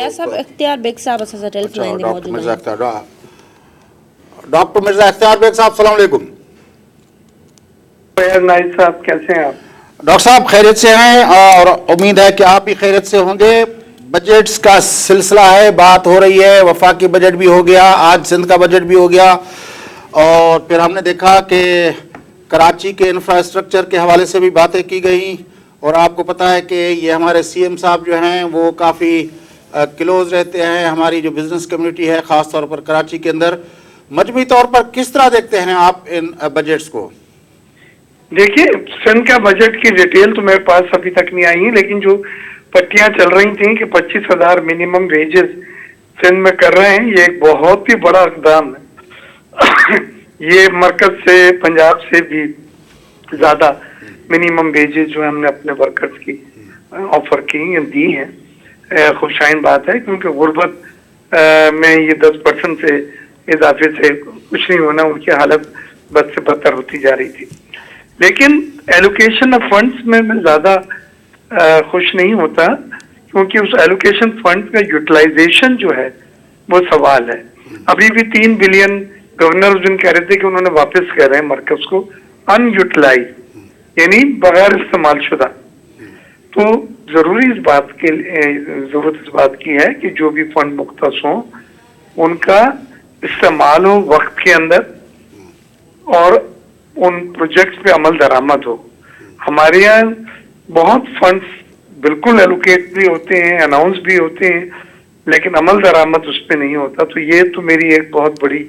فیاض صاحب اختیار بیگ صاحب اساسا ٹیلیفون لائن دے موجود ہیں. ڈاکٹر مرزا اختیار بیگ صاحب السلام علیکم. نائب صاحب کیسے ہیں آپ؟ ڈاکٹر صاحب خیریت سے ہیں اور امید ہے کہ آپ بھی خیریت سے ہوں گے. بجٹس کا سلسلہ ہے, بات ہو رہی ہے, وفاقی بجٹ بھی ہو گیا, آج سندھ کا بجٹ بھی ہو گیا, اور پھر ہم نے دیکھا کہ کراچی کے انفراسٹرکچر کے حوالے سے بھی باتیں کی گئیں, اور آپ کو پتہ ہے کہ یہ ہمارے سی ایم صاحب جو ہیں وہ کافی کلوز رہتے ہیں ہماری جو بزنس کمیونٹی ہے, خاص طور پر کراچی کے اندر. مجموعی طور پر کس طرح دیکھتے ہیں آپ ان بجٹس کو؟ دیکھیے, سندھ کا بجٹ کی ڈیٹیل تو میرے پاس ابھی تک نہیں آئی, لیکن جو پٹیاں چل رہی تھیں کہ 25,000 منیمم ویجز سندھ میں کر رہے ہیں, یہ ایک بہت ہی بڑا اقدام ہے. یہ مرکز سے, پنجاب سے بھی زیادہ منیمم ویجز جو ہم نے اپنے ورکرز کی آفر کی دی ہیں. خوشائن بات ہے, کیونکہ غربت میں یہ 10% سے اضافے سے کچھ نہیں ہونا, ان کی حالت بد سے بدتر ہوتی جا رہی تھی. لیکن ایلوکیشن آف فنڈز میں زیادہ خوش نہیں ہوتا, کیونکہ اس ایلوکیشن فنڈ کا یوٹیلائزیشن جو ہے وہ سوال ہے. ابھی بھی 3 بلین گورنر اس دن کہہ رہے تھے کہ انہوں نے واپس کر رہے ہیں مرکز کو ان یوٹیلائز, یعنی بغیر استعمال شدہ. تو ضروری ضرورت اس بات کی ہے کہ جو بھی فنڈ مختص ہوں ان کا استعمال ہو وقت کے اندر, اور ان پروجیکٹس پہ عمل درآمد ہو. ہمارے یہاں بہت فنڈز بالکل ایلوکیٹ بھی ہوتے ہیں, اناؤنس بھی ہوتے ہیں, لیکن عمل درآمد اس پہ نہیں ہوتا. تو یہ تو میری ایک بہت بڑی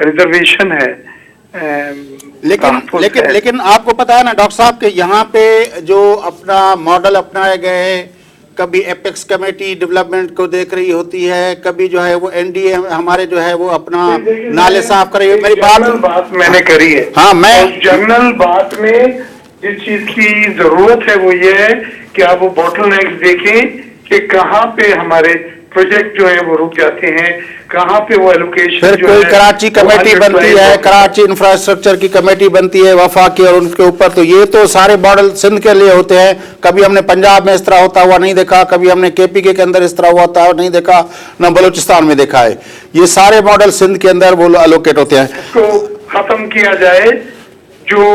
ریزرویشن ہے. لیکن آپ کو پتا ہے نا ڈاکٹر صاحب کہ یہاں پہ جو اپنا ماڈل اپنائے گئے ہیں, کبھی ایپیکس کمیٹی ڈیولپمنٹ کو دیکھ رہی ہوتی ہے, کبھی جو ہے وہ این ڈی اے ہمارے جو ہے وہ اپنا نالے صاف کر رہی ہے. میری بات میں نے کری ہے. ہاں, میں جنرل بات میں جس چیز کی ضرورت ہے وہ یہ ہے کہ آپ وہ باٹل نیکس دیکھیں کہ کہاں پہ ہمارے پروجیکٹ جو ہیں وہ رک جاتے ہیں, کہاں پہ وہ ایلوکیشن پھر کوئی کراچی کمیٹی بنتی ہے, کراچی انفراسٹرکچر کی کمیٹی بنتی ہے وفاقی, اور ان کے اوپر تو یہ تو سارے ماڈل سندھ کے لیے ہوتے ہیں. کبھی ہم نے پنجاب میں اس طرح ہوتا ہوا نہیں دیکھا, کبھی ہم نے کے پی کے اندر اس طرح ہوتا ہوا نہیں دیکھا, نہ بلوچستان میں دیکھا ہے. یہ سارے ماڈل سندھ کے اندر وہ الوکیٹ ہوتے ہیں. اس کو ختم کیا جائے جو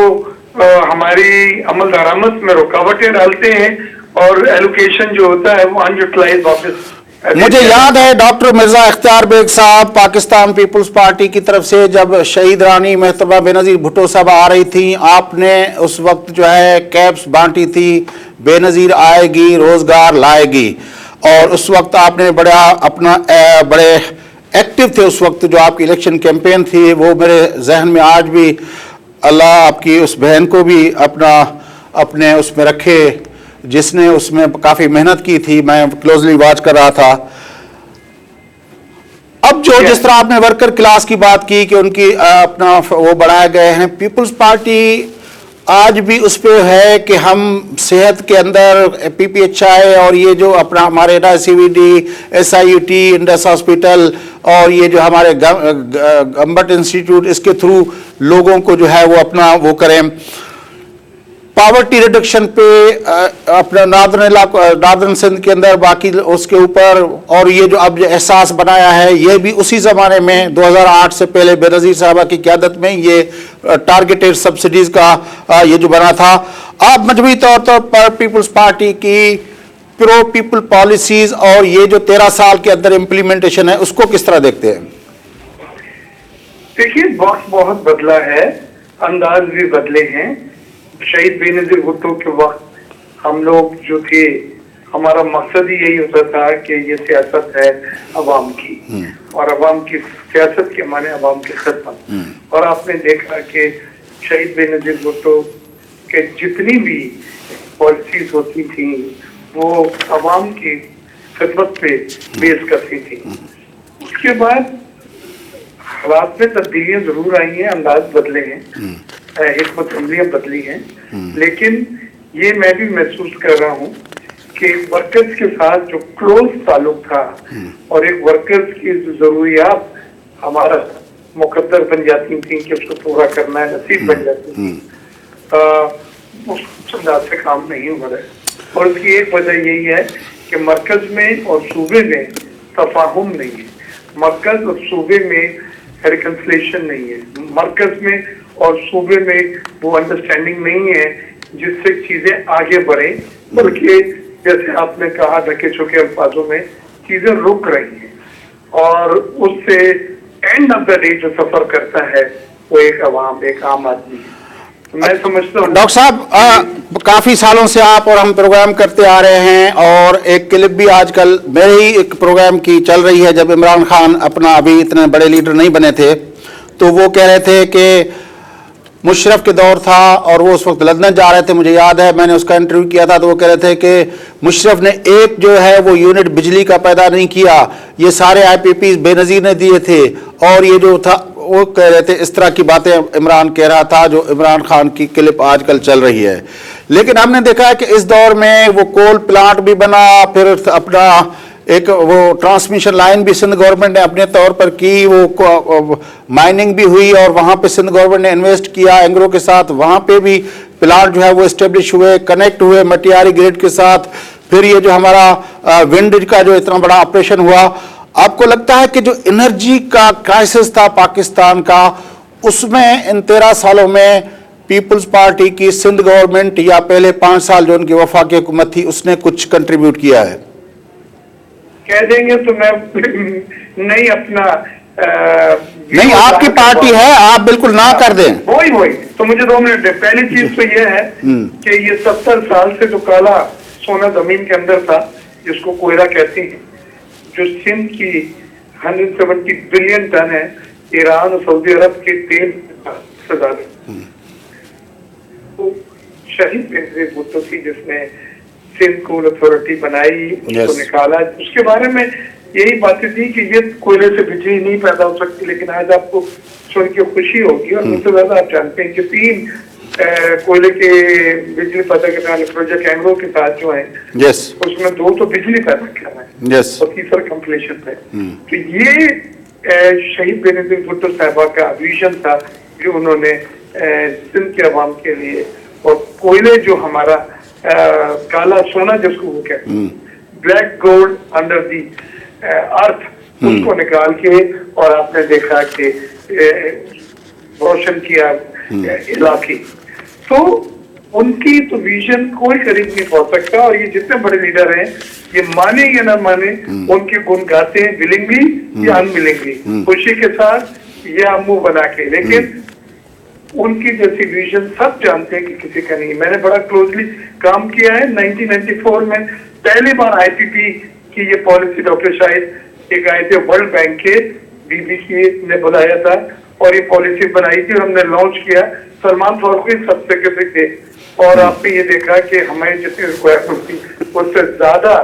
ہماری عمل درآمد میں رکاوٹیں ڈالتے ہیں, اور ایلوکیشن جو ہوتا ہے وہ ان یوٹیلائز واپس. مجھے یاد ہے ڈاکٹر مرزا اختیار بیگ صاحب پاکستان پیپلز پارٹی کی طرف سے جب شہید رانی محترمہ بے نظیر بھٹو صاحب آ رہی تھیں, آپ نے اس وقت جو ہے کیپس بانٹی تھی, بے نظیر آئے گی روزگار لائے گی, اور اس وقت آپ نے بڑے ایکٹیو تھے. اس وقت جو آپ کی الیکشن کیمپین تھی وہ میرے ذہن میں آج بھی, اللہ آپ کی اس بہن کو بھی اپنے اس میں رکھے جس نے اس میں کافی محنت کی تھی. میں کلوزلی واچ کر رہا تھا. اب جو جس طرح آپ نے ورکر کلاس کی بات کی کہ ان کی اپنا وہ بڑھائے گئے ہیں, پیپلز پارٹی آج بھی اس پہ ہے کہ ہم صحت کے اندر پی پی ایچ آئی اور یہ جو اپنا ہمارے C V D, S I U T, Indus hospital, اور یہ جو ہمارے گمبٹ انسٹیٹیوٹ, اس کے تھرو لوگوں کو جو ہے وہ اپنا وہ کریں. پاورٹی ریڈکشن پہ اپنا ناردرن سندھ کے اندر باقی اس کے اوپر, اور یہ جو اب احساس بنایا ہے یہ بھی اسی زمانے میں 2008 سے پہلے بے نظیر صاحبہ کی قیادت میں یہ ٹارگیٹڈ سبسڈیز کا یہ جو بنا تھا. آپ مجموعی طور پر پیپلز پارٹی کی پرو پیپل پالیسیز اور یہ جو 13 سال کے اندر امپلیمنٹیشن ہے اس کو کس طرح دیکھتے ہیں؟ دیکھیے, وقت بہت بدلا ہے, انداز بھی بدلے ہیں. شہید بے نظیر بھٹو کے وقت ہم لوگ جو تھے, ہمارا مقصد ہی یہی ہوتا تھا کہ یہ سیاست ہے عوام کی, اور عوام کی سیاست کے معنی عوام کی خدمت. اور آپ نے دیکھا کہ شہید بے نظیر بھٹو کے جتنی بھی پالیسیز ہوتی تھیں وہ عوام کی خدمت پہ بیس کرتی تھی. اس کے بعد حالات میں تبدیلیاں ضرور آئی ہیں, انداز بدلے ہیں, حکمت عملیاں بدلی ہیں, لیکن یہ میں بھی محسوس کر رہا ہوں کہ ورکرز کے ساتھ جو کلوز تعلق تھا اور ایک ورکرز کی ضروریات ہمارا مقدر بن جاتی تھیں کہ اس کو پورا کرنا ہے, نصیب بن جاتی تھی, اس انداز سے کام نہیں ہو رہا ہے. اور اس کی ایک وجہ یہی ہے کہ مرکز میں اور صوبے میں تفاہم نہیں ہے, مرکز اور صوبے میں ریکنسلیشن نہیں ہے, مرکز میں اور صوبے میں وہ انڈرسٹینڈنگ نہیں ہے جس سے چیزیں آگے بڑھیں, بلکہ جیسے آپ نے کہا ڈھکے چھوکے الفاظوں میں چیزیں رک رہی ہیں, اور اس سے اینڈ آف دا ڈے جو سفر کرتا ہے وہ ایک عام آدمی ہے. میں سمجھتا ہوں ڈاکٹر صاحب کافی سالوں سے آپ اور ہم پروگرام کرتے آ رہے ہیں, اور ایک کلپ بھی آج کل میرے ہی ایک پروگرام کی چل رہی ہے, جب عمران خان اپنا ابھی اتنے بڑے لیڈر نہیں بنے تھے تو وہ کہہ رہے تھے کہ مشرف کے دور تھا اور وہ اس وقت لندن جا رہے تھے, مجھے یاد ہے میں نے اس کا انٹرویو کیا تھا, تو وہ کہہ رہے تھے کہ مشرف نے ایک جو ہے وہ یونٹ بجلی کا پیدا نہیں کیا, یہ سارے آئی پی پیز بے نظیر نے دیے تھے, اور یہ جو تھا وہ کہہ رہے تھے, اس طرح کی باتیں عمران کہہ رہا تھا, جو عمران خان کی کلپ آج کل چل رہی ہے. لیکن ہم نے دیکھا ہے کہ اس دور میں وہ کول پلانٹ بھی بنا, پھر اپنا ایک وہ ٹرانسمیشن لائن بھی سندھ گورنمنٹ نے اپنے طور پر کی, وہ مائننگ بھی ہوئی, اور وہاں پہ سندھ گورنمنٹ نے انویسٹ کیا اینگرو کے ساتھ, وہاں پہ بھی پلانٹ جو ہے وہ اسٹیبلش ہوئے, کنیکٹ ہوئے مٹیاری گریڈ کے ساتھ. پھر یہ جو ہمارا ونڈ کا جو اتنا بڑا آپریشن ہوا, آپ کو لگتا ہے کہ جو انرجی کا کرائسس تھا پاکستان کا, اس میں ان 13 سالوں میں پیپلز پارٹی کی سندھ گورنمنٹ یا پہلے 5 سال جو ان کی وفاقی حکومت تھی اس نے کچھ کنٹریبیوٹ کیا ہے؟ کہہ دیں گے تو میں نہیں اپنا نہیں, آپ کی پارٹی ہے, آپ بالکل نہ کر دیں. وہی تو مجھے 2 منٹ دیں. پہلی چیز تو یہ ہے کہ یہ 70 سال سے جو کالا سونا زمین کے اندر تھا, جس کو کوئلہ کہتے ہیں, جو سندھ کی 170 بلین ٹن ہے, ایران اور سعودی عرب کے تیل سے زیادہ. شہید بینظیر بھٹو تھی جس نے سندھ کول اتھارٹی بنائی, اس کو نکالا. اس کے بارے میں یہی باتیں تھی کہ یہ کوئلے سے بجلی نہیں پیدا ہو سکتی, لیکن آج آپ کو سن کے خوشی ہوگی, اور مجھ سے زیادہ آپ جانتے ہیں کہ 3 کوئلے کے بجلی پیدا کرنے والے پروجیکٹ اینگرو کے ساتھ جو ہیں, اس میں 2 تو بجلی پیدا کر رہے ہیں اور تیسرا کمپلیشن ہے. تو یہ شہید بینظیر بھٹو صاحبہ کا ویژن تھا جو انہوں نے سندھ کے عوام کے لیے, اور کوئلے جو ہمارا کالا سونا جس کو وہ کہتے ہیں, بلیک گولڈ انڈر دی ارتھ, اس کو نکال کے, اور آپ نے دیکھا کہ روشن کیا علاقے. تو ان کی تو ویژن کوئی قریب نہیں پہنچ سکتا, اور یہ جتنے بڑے لیڈر ہیں یہ مانے یا نہ مانے ان کے گن گاتے ہیں, ولنگلی یا انولنگلی, خوشی کے ساتھ یا منہ بنا کے, لیکن ان کی جیسی ویژن سب جانتے ہیں کہ کسی کا نہیں. میں نے بڑا کلوزلی کام کیا ہے. 1994 میں پہلی بار آئی پی پی کی یہ پالیسی ڈاکٹر شاہد ایک آئے تھے ورلڈ بینک کے, BBC نے بلایا تھا اور یہ پالیسی بنائی تھی اور ہم نے لانچ کیا. سلمان فاروقی سب سیکرٹری تھے, اور آپ نے یہ دیکھا کہ ہماری جتنی ریکوائرمنٹ تھی اس سے زیادہ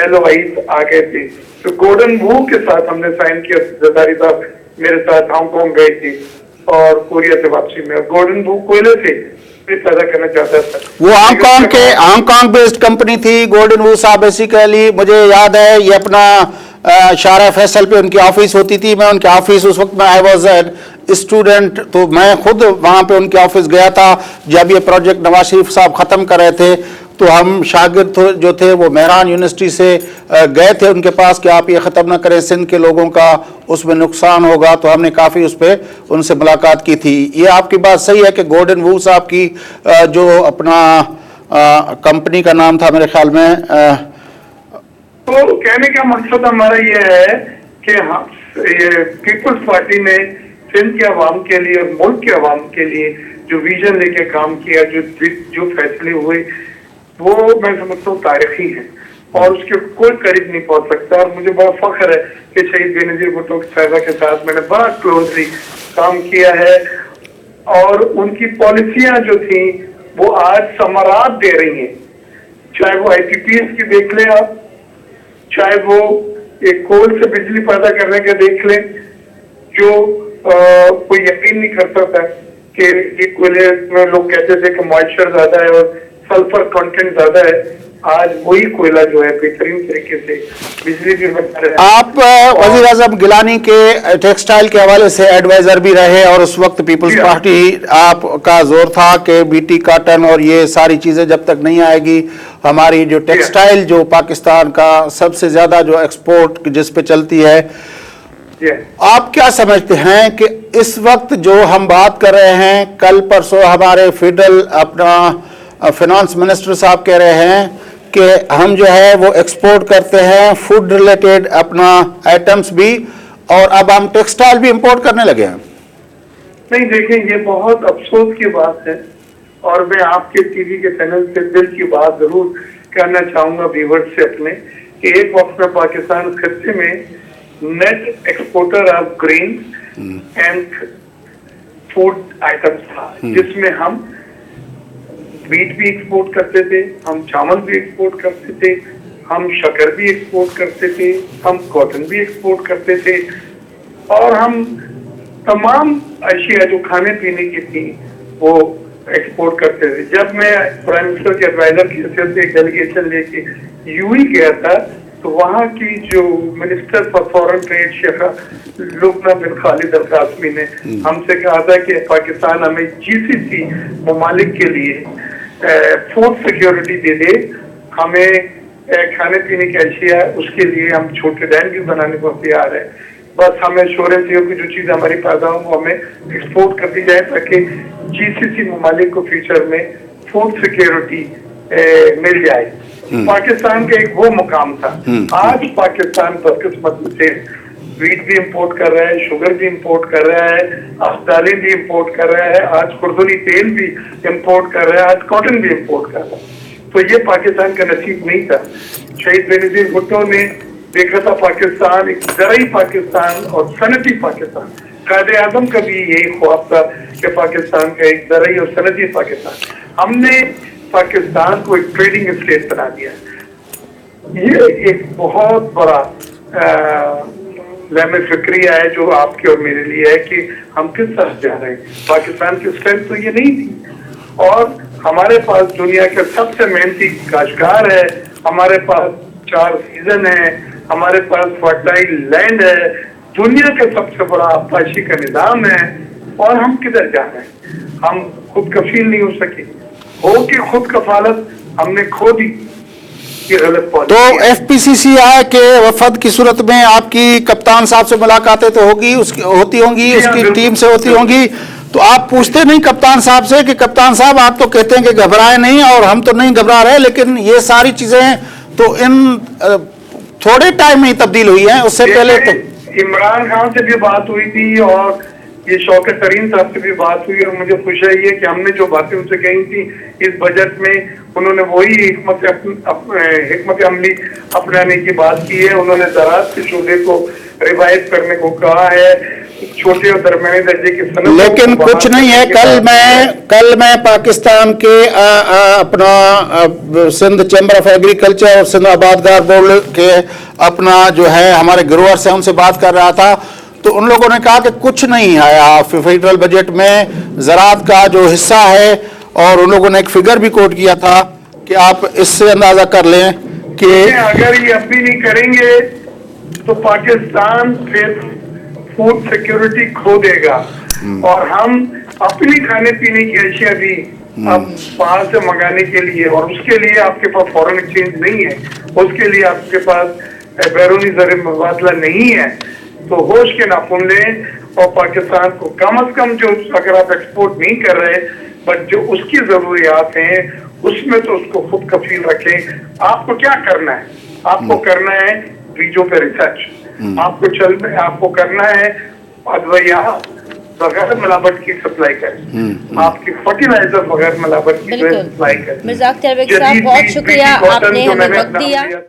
LOIs آ گئے تھے. تو گورڈن وو کے ساتھ ہم نے سائن کیا, زرداری صاحب میرے ساتھ ہانگ کانگ گئے تھے اور کوریا سے واپسی میں. گورڈن وو کوئلے سے پیدا کرنا چاہتا تھا. وہ ہانگ کانگ بیسڈ کمپنی تھی گولڈن وو صاحب. بیسیکلی مجھے یاد ہے یہ اپنا شارع فیصل پہ ان کی آفس ہوتی تھی. میں ان کے آفس اس وقت میں آئی واز اسٹوڈنٹ, تو میں خود وہاں پہ ان کے آفس گیا تھا جب یہ پروجیکٹ نواز شریف صاحب ختم کر رہے تھے. تو ہم شاگرد جو تھے وہ مہران یونیورسٹی سے گئے تھے ان کے پاس کہ آپ یہ ختم نہ کریں, سندھ کے لوگوں کا اس میں نقصان ہوگا. تو ہم نے کافی اس پہ ان سے ملاقات کی تھی. یہ آپ کی بات صحیح ہے کہ گورڈن وو صاحب کی جو اپنا کمپنی کا نام تھا میرے خیال میں, تو کہنے کا مقصد ہمارا یہ ہے کہ پیپلز پارٹی نے سندھ کے عوام کے لیے اور ملک کے عوام کے لیے جو ویژن لے کے کام کیا, جو فیصلے ہوئے, وہ میں سمجھتا ہوں تاریخی ہے اور اس کے کوئی قریب نہیں پہنچ سکتا. اور مجھے بڑا فخر ہے کہ شہید بینظیر بھٹو صاحبہ کے ساتھ میں نے بڑا کلوزلی کام کیا ہے, اور ان کی پالیسیاں جو تھیں وہ آج ثمرات دے رہی ہیں. چاہے وہ IPPs کی دیکھ لیں آپ, چاہے وہ ایک کول سے بجلی پیدا کرنے کے دیکھ لیں, جو کوئی یقین نہیں کرتا تھا کہ یہ کوئلے میں لوگ کہتے تھے کہ موائسچر زیادہ ہے اور سلفر کنٹینٹ زیادہ ہے, آج وہی کوئلہ جو ہے بہترین طریقے سے بجلی بھی بنا رہا ہے. آپ وزیر اعظم گیلانی کے ٹیکسٹائل کے حوالے سے ایڈوائزر بھی رہے اور اس وقت پیپلز پارٹی آپ کا زور تھا کہ بی ٹی کاٹن اور یہ ساری چیزیں جب تک نہیں آئے گی ہماری جو ٹیکسٹائل جو پاکستان کا سب سے زیادہ جو ایکسپورٹ جس پہ چلتی ہے، آپ کیا سمجھتے ہیں کہ اس وقت جو ہم بات کر رہے ہیں، کل پرسوں ہمارے فیڈرل اپنا فائنانس منسٹر صاحب کہہ رہے ہیں کہ ہم جو ہے وہ ایکسپورٹ کرتے ہیں فوڈ ریلیٹڈ اپنا آئٹمس بھی، اور اب ہم ٹیکسٹائل بھی امپورٹ کرنے لگے ہیں؟ نہیں دیکھیں، یہ بہت افسوس کی بات ہے، اور میں آپ کے ٹی وی کے چینل سے دل کی بات ضرور کرنا چاہوں گا ویورز سے اپنے، کہ ایک وقت میں پاکستان خطے میں net exporter of grain and food items تھا، جس میں ہم ویٹ بھی ایکسپورٹ کرتے تھے، ہم چاول بھی ایکسپورٹ کرتے تھے، ہم شکر بھی ایکسپورٹ کرتے تھے، ہم کاٹن بھی ایکسپورٹ کرتے تھے، اور ہم تمام اشیاء جو کھانے پینے کی تھی وہ ایکسپورٹ کرتے تھے. جب میں پرائم منسٹر کے ایڈوائزر کی حیثیت سے ایک ڈیلیگیشن لے کے یو ہی گیا تھا، تو وہاں کی جو منسٹر فار فورن ٹریڈ شیخ لبنہ بن خالد القاسمی نے ہم سے کہا تھا کہ پاکستان ہمیں جی سی سی ممالک کے لیے فوڈ سیکیورٹی دے دے، ہمیں کھانے پینے کی اشیاء اس کے لیے ہم چھوٹے ڈیم بھی بنانے کو تیار ہے، بس ہمیں ایشورنس یہ ہو کہ جو چیز ہماری پیدا ہو وہ ہمیں ایکسپورٹ کر دی جائے تاکہ جی سی سی ممالک کو فیوچر میں فوڈ سیکیورٹی مل جائے. پاکستان کا ایک وہ مقام تھا. آج پاکستان بدقسمتی سے ویٹ بھی امپورٹ کر رہا ہے، شوگر بھی امپورٹ کر رہا ہے، آج دالیں بھی امپورٹ کر رہا ہے، آج خوردنی تیل بھی امپورٹ کر رہا ہے، آج کاٹن بھی امپورٹ کر رہا ہے. تو یہ پاکستان کا نصیب نہیں تھا. شہید بینظیر بھٹو نے دیکھا تھا پاکستان ایک زرعی پاکستان اور صنعتی پاکستان. قائد اعظم کا بھی یہی خواب تھا کہ پاکستان کا ایک زرعی اور صنعتی پاکستان. ہم نے پاکستان کو ایک ٹریڈنگ اسٹیٹ بنا دیا. یہ ایک بہت بڑا لہم فکریہ ہے جو آپ کے اور میرے لیے ہے کہ ہم کس طرح جا رہے ہیں. پاکستان کی اسٹرینتھ تو یہ نہیں تھی، اور ہمارے پاس دنیا کے سب سے محنتی کاشتکار ہے، ہمارے پاس 4 سیزن ہے، ہمارے پاس فرٹائل لینڈ ہے، دنیا کا سب سے بڑا آبپاشی کا نظام ہے، اور ہم کدھر جا رہے ہیں؟ ہم خود کفیل نہیں ہو سکے. ہو کے خود کفالت ہم نے کھو دی. تو ایف پی سی سی آئی کے وفد کی صورت میں آپ کی کپتان صاحب سے ملاقاتیں تو ہوتی ہوں گی، اس کی ٹیم سے ہوتی ہوں گی، تو آپ پوچھتے نہیں کپتان صاحب سے کہ کپتان صاحب آپ تو کہتے ہیں کہ گھبرائے نہیں، اور ہم تو نہیں گھبرا رہے، لیکن یہ ساری چیزیں تو ان تھوڑے ٹائم میں ہی تبدیل ہوئی ہیں، اس سے پہلے تو عمران خان سے بھی بات ہوئی تھی اور یہ شوکت ترین صاحب سے بھی بات ہوئی، اور مجھے خوشی ہے کہ ہم نے جو باتیں ان سے کہی تھی اس بجٹ میں انہوں نے وہی حکمت عملی اپنانے کی بات کی ہے. انہوں نے زراعت کے شعبے کو ریوائز کرنے کو کہا ہے، چھوٹے اور درمیانے درجے کی صنعت، لیکن کچھ نہیں ہے. کل میں پاکستان کے اپنا سندھ چیمبر آف ایگریکلچر اور سندھ آبادگار بورڈ کے اپنا جو ہے ہمارے گروور سے ان سے بات کر رہا تھا، تو ان لوگوں نے کہا کہ کچھ نہیں آیا فیڈرل بجٹ میں زراعت کا جو حصہ ہے، اور ان لوگوں نے ایک فگر بھی کوٹ کیا تھا کہ آپ اس سے اندازہ کر لیں کہ اگر یہ اب بھی نہیں کریں گے تو پاکستان پھر فوڈ سیکیورٹی کھو دے گا، اور ہم اپنی کھانے پینے کی اشیاء بھی اب باہر سے منگانے کے لیے، اور اس کے لیے آپ کے پاس فورن ایکسچینج نہیں ہے، اس کے لیے آپ کے پاس بیرونی زر مبادلہ نہیں ہے، تو ہوش کے ناخن لیں، اور پاکستان کو کم از کم جو اگر آپ ایکسپورٹ نہیں کر رہے بٹ جو اس کی ضروریات ہیں اس میں تو اس کو خود کفیل رکھیں. آپ کو کیا کرنا ہے؟ آپ کو کرنا ہے بیجوں پہ ریسرچ، آپ کو کرنا ہے ادویہ بغیر ملاوٹ کی سپلائی کریں، آپ کی فرٹیلائزر بغیر ملاوٹ کی سپلائی کریں. مرزا اختیار بیگ صاحب بہت شکریہ، آپ نے ہمیں وقت دیا.